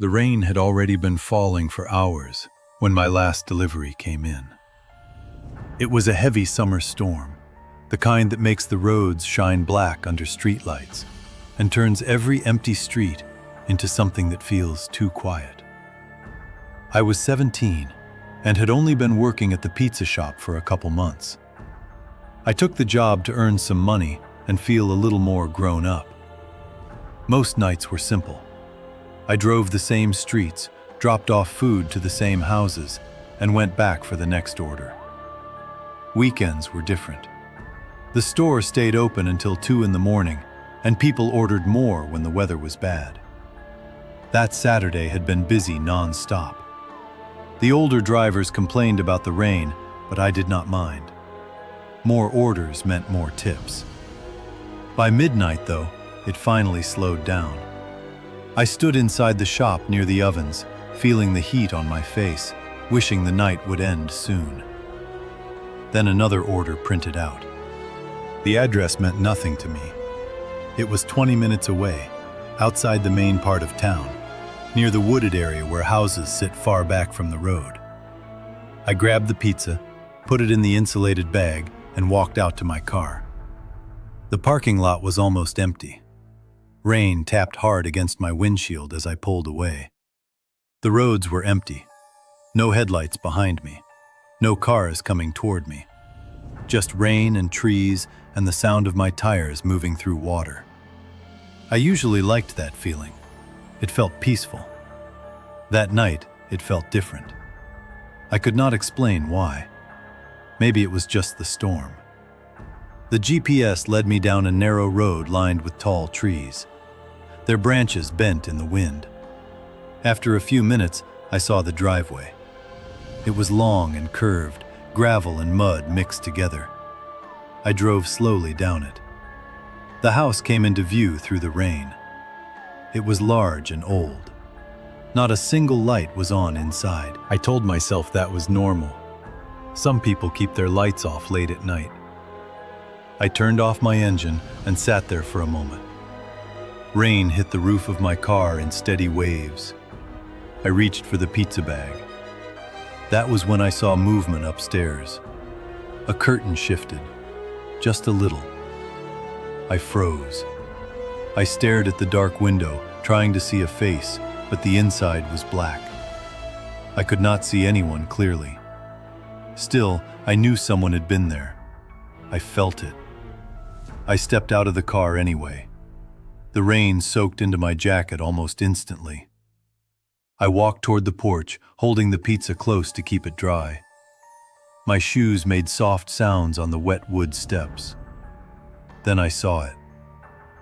The rain had already been falling for hours when my last delivery came in. It was a heavy summer storm, the kind that makes the roads shine black under streetlights and turns every empty street into something that feels too quiet. I was 17 and had only been working at the pizza shop for a couple months. I took the job to earn some money and feel a little more grown up. Most nights were simple. I drove the same streets, dropped off food to the same houses, and went back for the next order. Weekends were different. The store stayed open until 2 in the morning, and people ordered more when the weather was bad. That Saturday had been busy non-stop. The older drivers complained about the rain, but I did not mind. More orders meant more tips. By midnight, though, it finally slowed down. I stood inside the shop near the ovens, feeling the heat on my face, wishing the night would end soon. Then another order printed out. The address meant nothing to me. It was 20 minutes away, outside the main part of town, near the wooded area where houses sit far back from the road. I grabbed the pizza, put it in the insulated bag, and walked out to my car. The parking lot was almost empty. Rain tapped hard against my windshield as I pulled away. The roads were empty. No headlights behind me. No cars coming toward me. Just rain and trees and the sound of my tires moving through water. I usually liked that feeling. It felt peaceful. That night, it felt different. I could not explain why. Maybe it was just the storm. The GPS led me down a narrow road lined with tall trees. Their branches bent in the wind. After a few minutes, I saw the driveway. It was long and curved, gravel and mud mixed together. I drove slowly down it. The house came into view through the rain. It was large and old. Not a single light was on inside. I told myself that was normal. Some people keep their lights off late at night. I turned off my engine and sat there for a moment. Rain hit the roof of my car in steady waves. I reached for the pizza bag. That was when I saw movement upstairs. A curtain shifted, just a little. I froze. I stared at the dark window, trying to see a face, but the inside was black. I could not see anyone clearly. Still, I knew someone had been there. I felt it. I stepped out of the car anyway. The rain soaked into my jacket almost instantly. I walked toward the porch, holding the pizza close to keep it dry. My shoes made soft sounds on the wet wood steps. Then I saw it.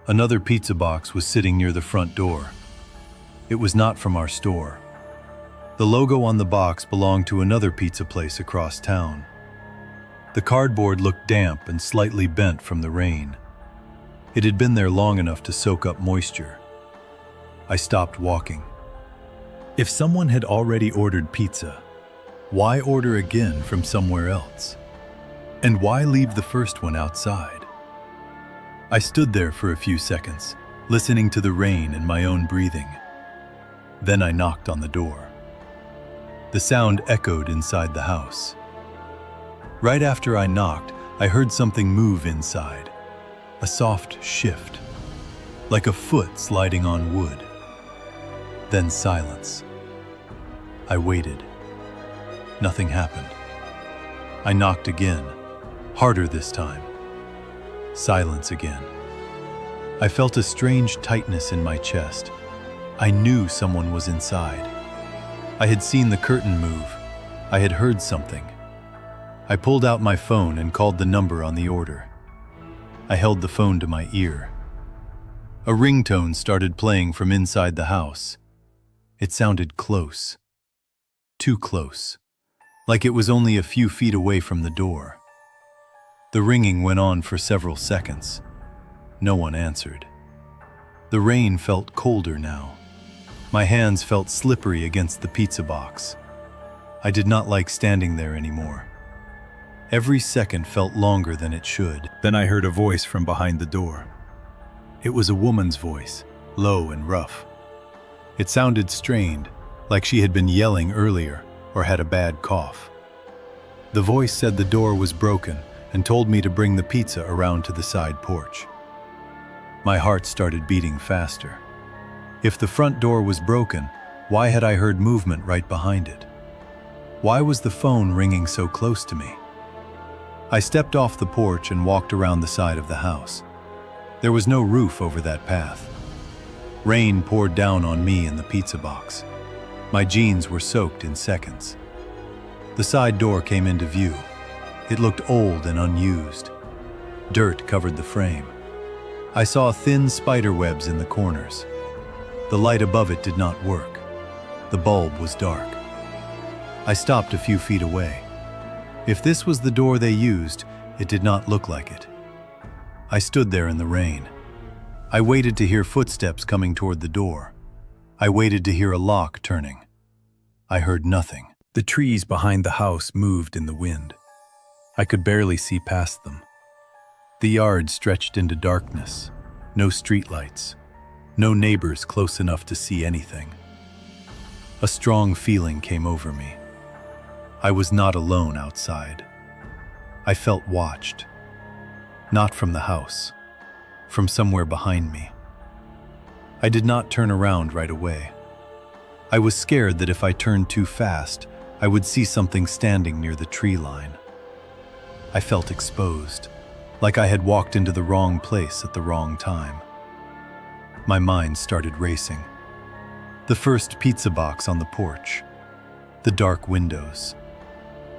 Another pizza box was sitting near the front door. It was not from our store. The logo on the box belonged to another pizza place across town. The cardboard looked damp and slightly bent from the rain. It had been there long enough to soak up moisture. I stopped walking. If someone had already ordered pizza, why order again from somewhere else? And why leave the first one outside? I stood there for a few seconds, listening to the rain and my own breathing. Then I knocked on the door. The sound echoed inside the house. Right after I knocked, I heard something move inside. A soft shift, like a foot sliding on wood. Then silence. I waited. Nothing happened. I knocked again, harder this time. Silence again. I felt a strange tightness in my chest. I knew someone was inside. I had seen the curtain move. I had heard something. I pulled out my phone and called the number on the order. I held the phone to my ear. A ringtone started playing from inside the house. It sounded close. Too close. Like it was only a few feet away from the door. The ringing went on for several seconds. No one answered. The rain felt colder now. My hands felt slippery against the pizza box. I did not like standing there anymore. Every second felt longer than it should. Then I heard a voice from behind the door. It was a woman's voice, low and rough. It sounded strained, like she had been yelling earlier or had a bad cough. The voice said the door was broken and told me to bring the pizza around to the side porch. My heart started beating faster. If the front door was broken, why had I heard movement right behind it? Why was the phone ringing so close to me? I stepped off the porch and walked around the side of the house. There was no roof over that path. Rain poured down on me in the pizza box. My jeans were soaked in seconds. The side door came into view. It looked old and unused. Dirt covered the frame. I saw thin spider webs in the corners. The light above it did not work. The bulb was dark. I stopped a few feet away. If this was the door they used, it did not look like it. I stood there in the rain. I waited to hear footsteps coming toward the door. I waited to hear a lock turning. I heard nothing. The trees behind the house moved in the wind. I could barely see past them. The yard stretched into darkness. No streetlights. No neighbors close enough to see anything. A strong feeling came over me. I was not alone outside. I felt watched. Not from the house, from somewhere behind me. I did not turn around right away. I was scared that if I turned too fast, I would see something standing near the tree line. I felt exposed, like I had walked into the wrong place at the wrong time. My mind started racing. The first pizza box on the porch, the dark windows,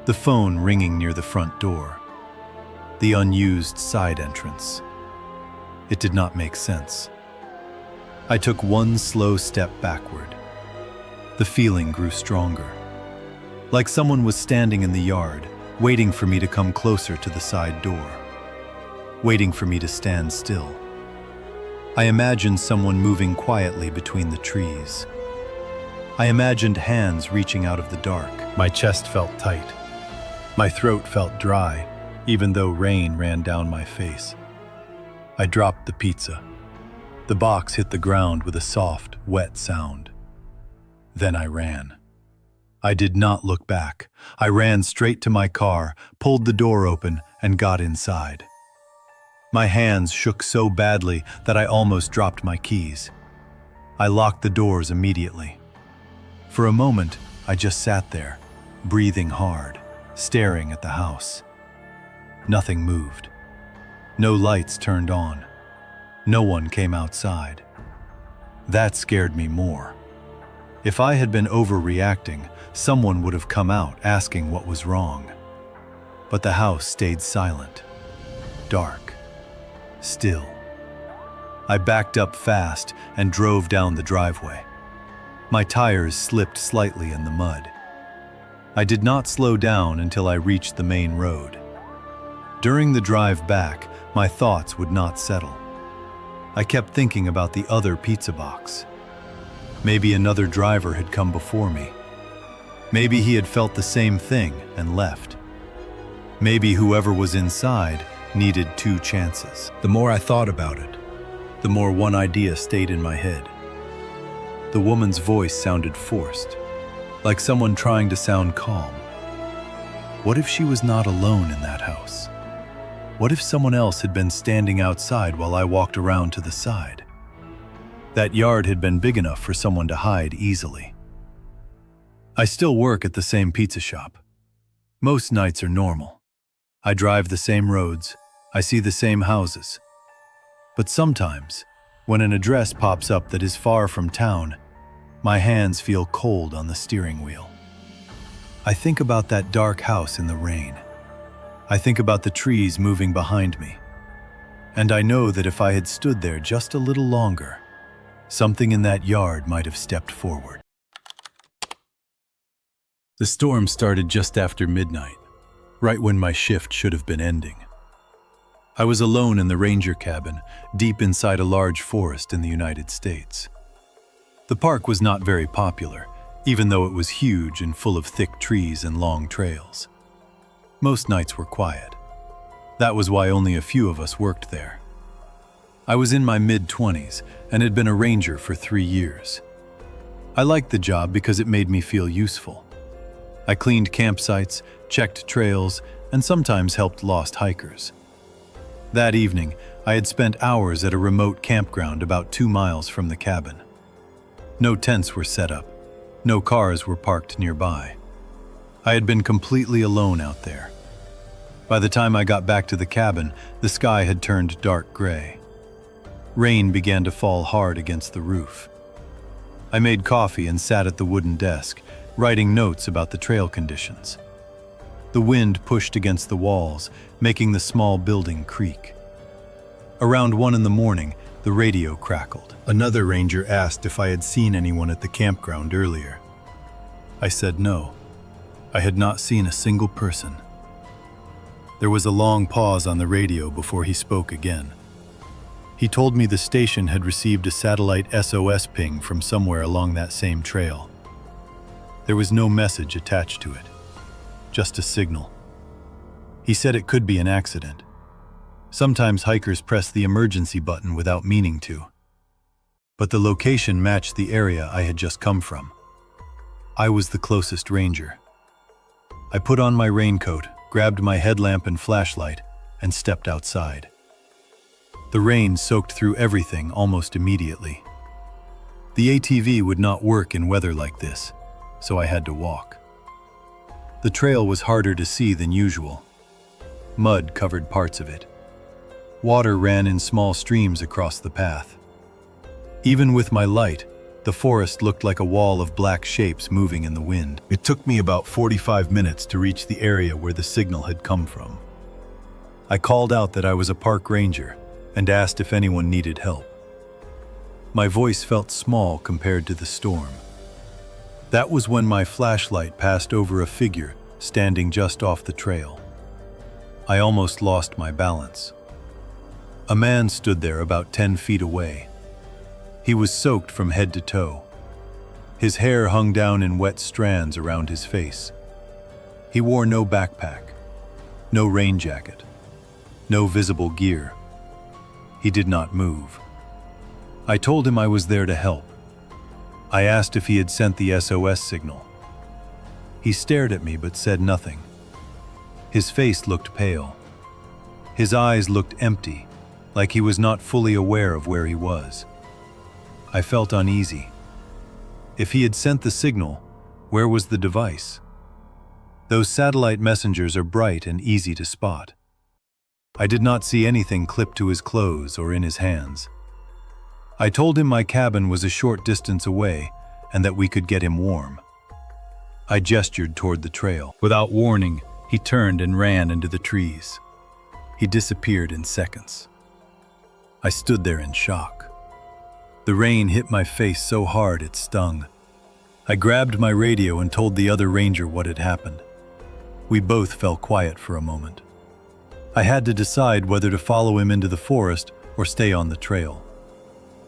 the phone ringing near the front door, the unused side entrance. It did not make sense. I took one slow step backward. The feeling grew stronger. Like someone was standing in the yard, waiting for me to come closer to the side door, waiting for me to stand still. I imagined someone moving quietly between the trees. I imagined hands reaching out of the dark. My chest felt tight. My throat felt dry, even though rain ran down my face. I dropped the pizza. The box hit the ground with a soft, wet sound. Then I ran. I did not look back. I ran straight to my car, pulled the door open, and got inside. My hands shook so badly that I almost dropped my keys. I locked the doors immediately. For a moment, I just sat there, breathing hard, staring at the house. Nothing moved. No lights turned on. No one came outside. That scared me more. If I had been overreacting, someone would have come out asking what was wrong. But the house stayed silent, dark, still. I backed up fast and drove down the driveway. My tires slipped slightly in the mud. I did not slow down until I reached the main road. During the drive back, my thoughts would not settle. I kept thinking about the other pizza box. Maybe another driver had come before me. Maybe he had felt the same thing and left. Maybe whoever was inside needed two chances. The more I thought about it, the more one idea stayed in my head. The woman's voice sounded forced, like someone trying to sound calm. What if she was not alone in that house? What if someone else had been standing outside while I walked around to the side? That yard had been big enough for someone to hide easily. I still work at the same pizza shop. Most nights are normal. I drive the same roads. I see the same houses. But sometimes, when an address pops up that is far from town, my hands feel cold on the steering wheel. I think about that dark house in the rain. I think about the trees moving behind me. And I know that if I had stood there just a little longer, something in that yard might have stepped forward. The storm started just after midnight, right when my shift should have been ending. I was alone in the ranger cabin, deep inside a large forest in the United States. The park was not very popular, even though it was huge and full of thick trees and long trails. Most nights were quiet. That was why only a few of us worked there. I was in my mid-20s and had been a ranger for 3 years. I liked the job because it made me feel useful. I cleaned campsites, checked trails, and sometimes helped lost hikers. That evening, I had spent hours at a remote campground about 2 miles from the cabin. No tents were set up. No cars were parked nearby. I had been completely alone out there. By the time I got back to the cabin, the sky had turned dark gray. Rain began to fall hard against the roof. I made coffee and sat at the wooden desk, writing notes about the trail conditions. The wind pushed against the walls, making the small building creak. Around 1 in the morning, the radio crackled. Another ranger asked if I had seen anyone at the campground earlier. I said no. I had not seen a single person. There was a long pause on the radio before he spoke again. He told me the station had received a satellite SOS ping from somewhere along that same trail. There was no message attached to it, just a signal. He said it could be an accident. Sometimes hikers press the emergency button without meaning to. But the location matched the area I had just come from. I was the closest ranger. I put on my raincoat, grabbed my headlamp and flashlight, and stepped outside. The rain soaked through everything almost immediately. The ATV would not work in weather like this, so I had to walk. The trail was harder to see than usual. Mud covered parts of it. Water ran in small streams across the path. Even with my light, the forest looked like a wall of black shapes moving in the wind. It took me about 45 minutes to reach the area where the signal had come from. I called out that I was a park ranger and asked if anyone needed help. My voice felt small compared to the storm. That was when my flashlight passed over a figure standing just off the trail. I almost lost my balance. A man stood there about 10 feet away. He was soaked from head to toe. His hair hung down in wet strands around his face. He wore no backpack, no rain jacket, no visible gear. He did not move. I told him I was there to help. I asked if he had sent the SOS signal. He stared at me but said nothing. His face looked pale. His eyes looked empty, like he was not fully aware of where he was. I felt uneasy. If he had sent the signal, where was the device? Those satellite messengers are bright and easy to spot. I did not see anything clipped to his clothes or in his hands. I told him my cabin was a short distance away and that we could get him warm. I gestured toward the trail. Without warning, he turned and ran into the trees. He disappeared in seconds. I stood there in shock. The rain hit my face so hard it stung. I grabbed my radio and told the other ranger what had happened. We both fell quiet for a moment. I had to decide whether to follow him into the forest or stay on the trail.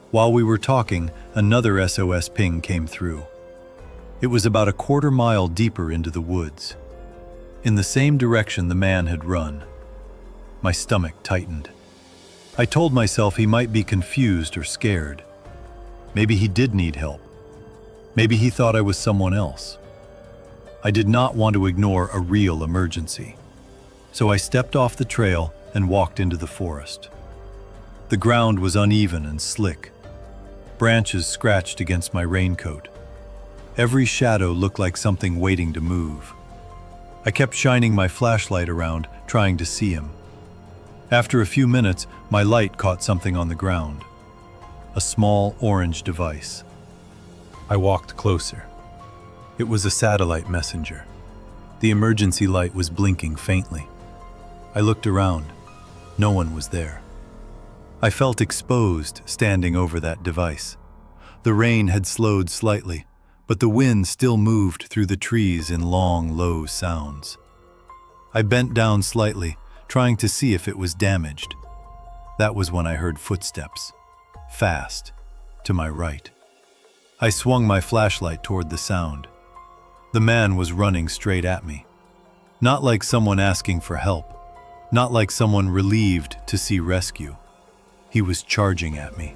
While we were talking, another SOS ping came through. It was about a quarter mile deeper into the woods. In the same direction the man had run. My stomach tightened. I told myself he might be confused or scared. Maybe he did need help. Maybe he thought I was someone else. I did not want to ignore a real emergency. So I stepped off the trail and walked into the forest. The ground was uneven and slick. Branches scratched against my raincoat. Every shadow looked like something waiting to move. I kept shining my flashlight around, trying to see him. After a few minutes, my light caught something on the ground. A small orange device. I walked closer. It was a satellite messenger. The emergency light was blinking faintly. I looked around. No one was there. I felt exposed standing over that device. The rain had slowed slightly, but the wind still moved through the trees in long, low sounds. I bent down slightly, trying to see if it was damaged. That was when I heard footsteps. Fast, to my right. I swung my flashlight toward the sound. The man was running straight at me. Not like someone asking for help. Not like someone relieved to see rescue. He was charging at me.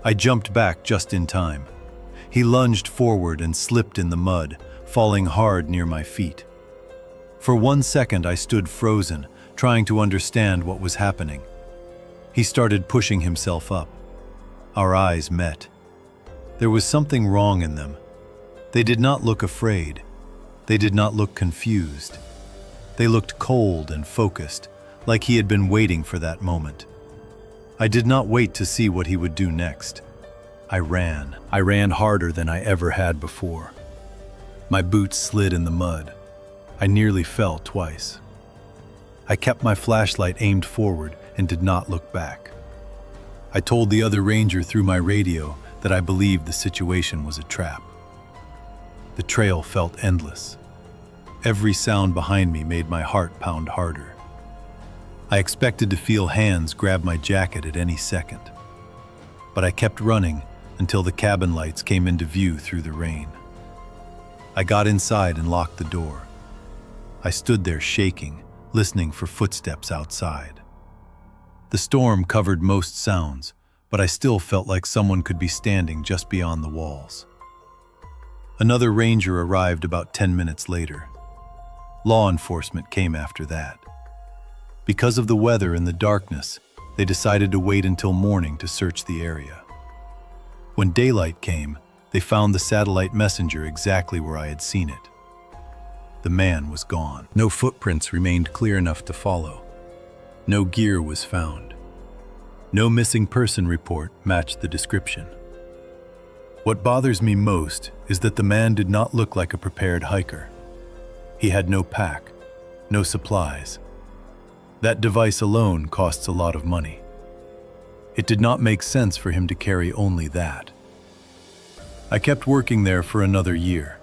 I jumped back just in time. He lunged forward and slipped in the mud, falling hard near my feet. For 1 second I stood frozen, trying to understand what was happening. He started pushing himself up. Our eyes met. There was something wrong in them. They did not look afraid. They did not look confused. They looked cold and focused, like he had been waiting for that moment. I did not wait to see what he would do next. I ran. I ran harder than I ever had before. My boots slid in the mud. I nearly fell twice. I kept my flashlight aimed forward and did not look back. I told the other ranger through my radio that I believed the situation was a trap. The trail felt endless. Every sound behind me made my heart pound harder. I expected to feel hands grab my jacket at any second. But I kept running until the cabin lights came into view through the rain. I got inside and locked the door. I stood there shaking, listening for footsteps outside. The storm covered most sounds, but I still felt like someone could be standing just beyond the walls. Another ranger arrived about 10 minutes later. Law enforcement came after that. Because of the weather and the darkness, they decided to wait until morning to search the area. When daylight came, they found the satellite messenger exactly where I had seen it. The man was gone. No footprints remained clear enough to follow. No gear was found. No missing person report matched the description. What bothers me most is that the man did not look like a prepared hiker. He had no pack, no supplies. That device alone costs a lot of money. It did not make sense for him to carry only that. I kept working there for another year.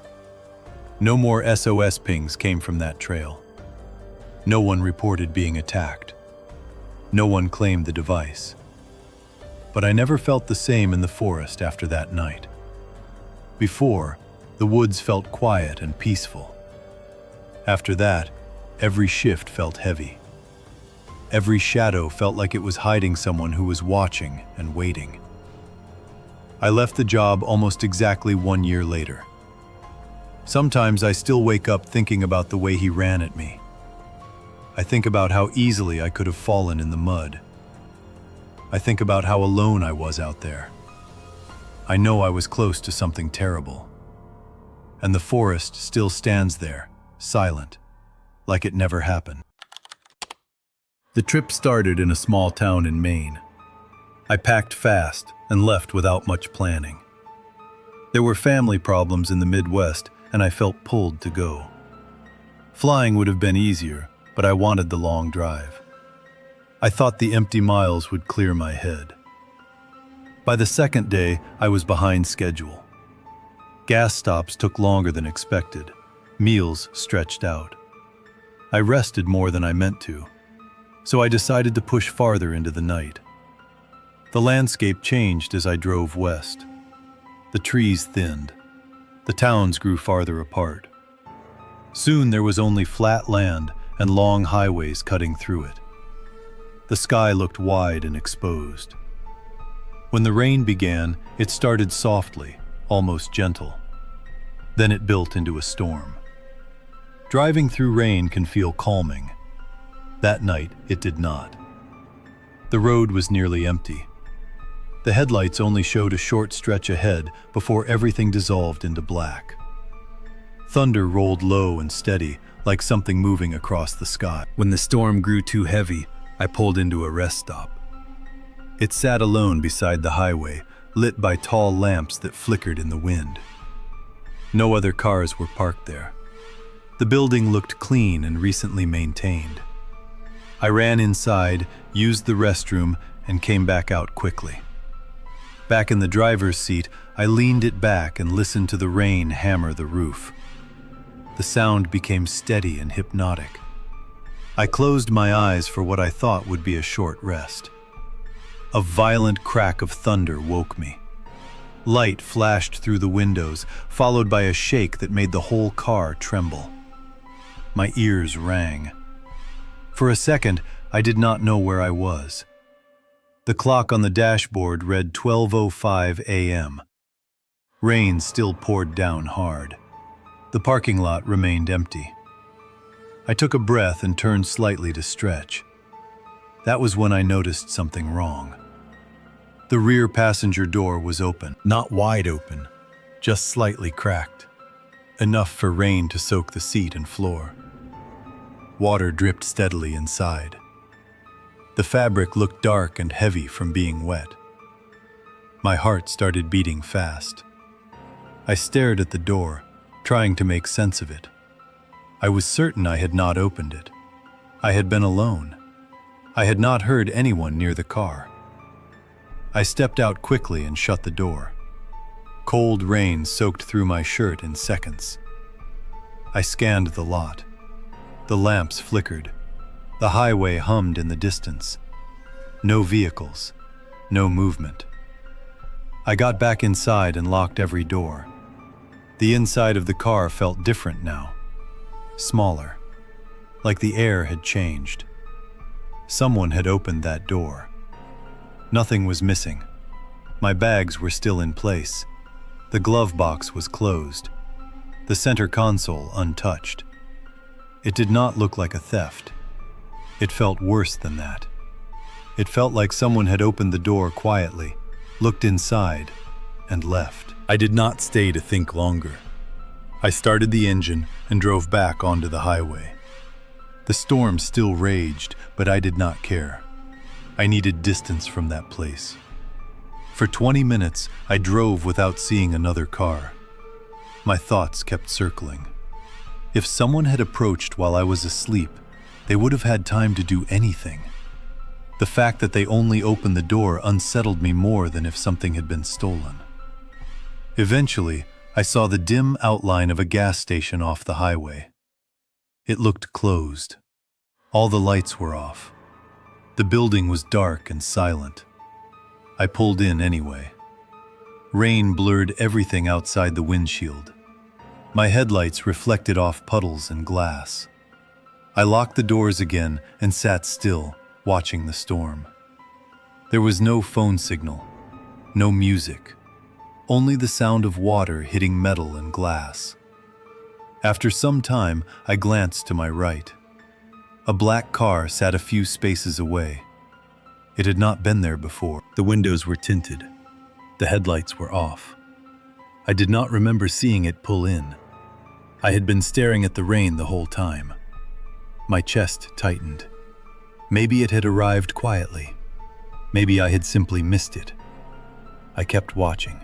No more SOS pings came from that trail. No one reported being attacked. No one claimed the device. But I never felt the same in the forest after that night. Before, the woods felt quiet and peaceful. After that, every shift felt heavy. Every shadow felt like it was hiding someone who was watching and waiting. I left the job almost exactly 1 year later. Sometimes I still wake up thinking about the way he ran at me. I think about how easily I could have fallen in the mud. I think about how alone I was out there. I know I was close to something terrible. And the forest still stands there, silent, like it never happened. The trip started in a small town in Maine. I packed fast and left without much planning. There were family problems in the Midwest, and I felt pulled to go. Flying would have been easier, but I wanted the long drive. I thought the empty miles would clear my head. By the second day, I was behind schedule. Gas stops took longer than expected. Meals stretched out. I rested more than I meant to, so I decided to push farther into the night. The landscape changed as I drove west. The trees thinned. The towns grew farther apart. Soon there was only flat land and long highways cutting through it. The sky looked wide and exposed. When the rain began, it started softly, almost gentle. Then it built into a storm. Driving through rain can feel calming. That night, it did not. The road was nearly empty. The headlights only showed a short stretch ahead before everything dissolved into black. Thunder rolled low and steady, like something moving across the sky. When the storm grew too heavy, I pulled into a rest stop. It sat alone beside the highway, lit by tall lamps that flickered in the wind. No other cars were parked there. The building looked clean and recently maintained. I ran inside, used the restroom, and came back out quickly. Back in the driver's seat, I leaned it back and listened to the rain hammer the roof. The sound became steady and hypnotic. I closed my eyes for what I thought would be a short rest. A violent crack of thunder woke me. Light flashed through the windows, followed by a shake that made the whole car tremble. My ears rang. For a second, I did not know where I was. The clock on the dashboard read 12:05 a.m. Rain still poured down hard. The parking lot remained empty. I took a breath and turned slightly to stretch. That was when I noticed something wrong. The rear passenger door was open, not wide open, just slightly cracked, enough for rain to soak the seat and floor. Water dripped steadily inside. The fabric looked dark and heavy from being wet. My heart started beating fast. I stared at the door, trying to make sense of it. I was certain I had not opened it. I had been alone. I had not heard anyone near the car. I stepped out quickly and shut the door. Cold rain soaked through my shirt in seconds. I scanned the lot. The lamps flickered. The highway hummed in the distance. No vehicles, no movement. I got back inside and locked every door. The inside of the car felt different now. Smaller, like the air had changed. Someone had opened that door. Nothing was missing. My bags were still in place. The glove box was closed. The center console untouched. It did not look like a theft. It felt worse than that. It felt like someone had opened the door quietly, looked inside, and left. I did not stay to think longer. I started the engine and drove back onto the highway. The storm still raged, but I did not care. I needed distance from that place. For 20 minutes, I drove without seeing another car. My thoughts kept circling. If someone had approached while I was asleep, they would have had time to do anything. The fact that they only opened the door unsettled me more than if something had been stolen. Eventually, I saw the dim outline of a gas station off the highway. It looked closed. All the lights were off. The building was dark and silent. I pulled in anyway. Rain blurred everything outside the windshield. My headlights reflected off puddles and glass. I locked the doors again and sat still, watching the storm. There was no phone signal, no music, only the sound of water hitting metal and glass. After some time, I glanced to my right. A black car sat a few spaces away. It had not been there before. The windows were tinted. The headlights were off. I did not remember seeing it pull in. I had been staring at the rain the whole time. My chest tightened. Maybe it had arrived quietly. Maybe I had simply missed it. I kept watching.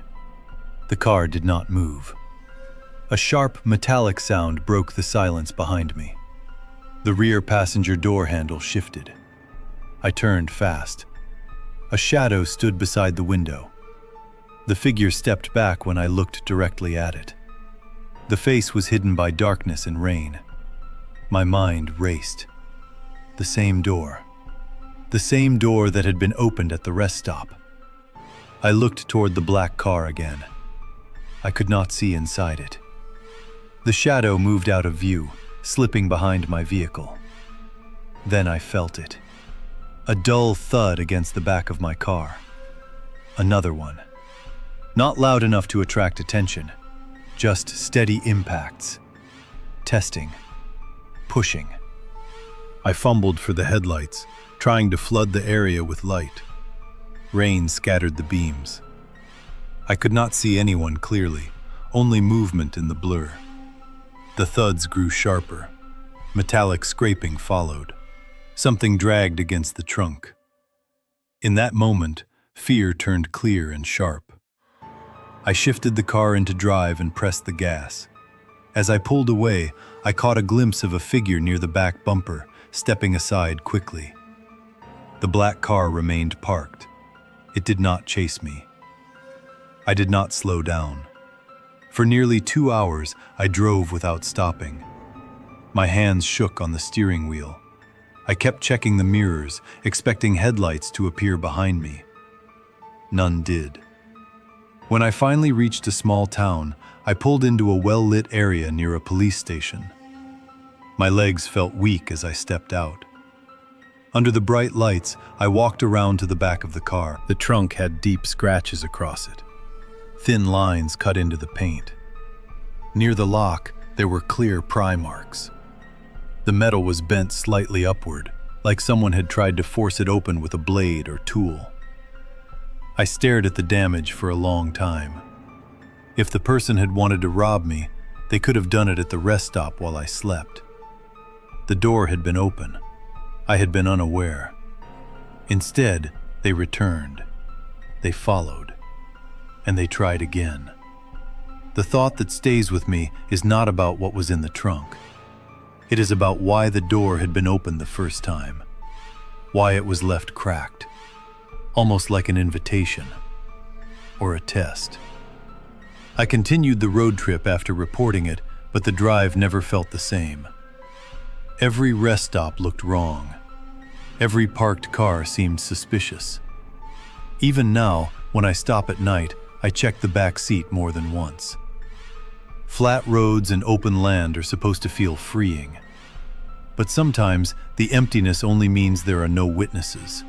The car did not move. A sharp, metallic sound broke the silence behind me. The rear passenger door handle shifted. I turned fast. A shadow stood beside the window. The figure stepped back when I looked directly at it. The face was hidden by darkness and rain. My mind raced. The same door. The same door that had been opened at the rest stop. I looked toward the black car again. I could not see inside it. The shadow moved out of view, slipping behind my vehicle. Then I felt it. A dull thud against the back of my car. Another one. Not loud enough to attract attention, just steady impacts. Testing. Pushing. I fumbled for the headlights, trying to flood the area with light. Rain scattered the beams. I could not see anyone clearly, only movement in the blur. The thuds grew sharper. Metallic scraping followed. Something dragged against the trunk. In that moment, fear turned clear and sharp. I shifted the car into drive and pressed the gas. As I pulled away, I caught a glimpse of a figure near the back bumper, stepping aside quickly. The black car remained parked. It did not chase me. I did not slow down. For nearly 2 hours, I drove without stopping. My hands shook on the steering wheel. I kept checking the mirrors, expecting headlights to appear behind me. None did. When I finally reached a small town, I pulled into a well-lit area near a police station. My legs felt weak as I stepped out. Under the bright lights, I walked around to the back of the car. The trunk had deep scratches across it. Thin lines cut into the paint. Near the lock, there were clear pry marks. The metal was bent slightly upward, like someone had tried to force it open with a blade or tool. I stared at the damage for a long time. If the person had wanted to rob me, they could have done it at the rest stop while I slept. The door had been open. I had been unaware. Instead, they returned. They followed. And they tried again. The thought that stays with me is not about what was in the trunk. It is about why the door had been opened the first time. Why it was left cracked. Almost like an invitation. Or a test. I continued the road trip after reporting it, but the drive never felt the same. Every rest stop looked wrong. Every parked car seemed suspicious. Even now, when I stop at night, I check the back seat more than once. Flat roads and open land are supposed to feel freeing. But sometimes, the emptiness only means there are no witnesses.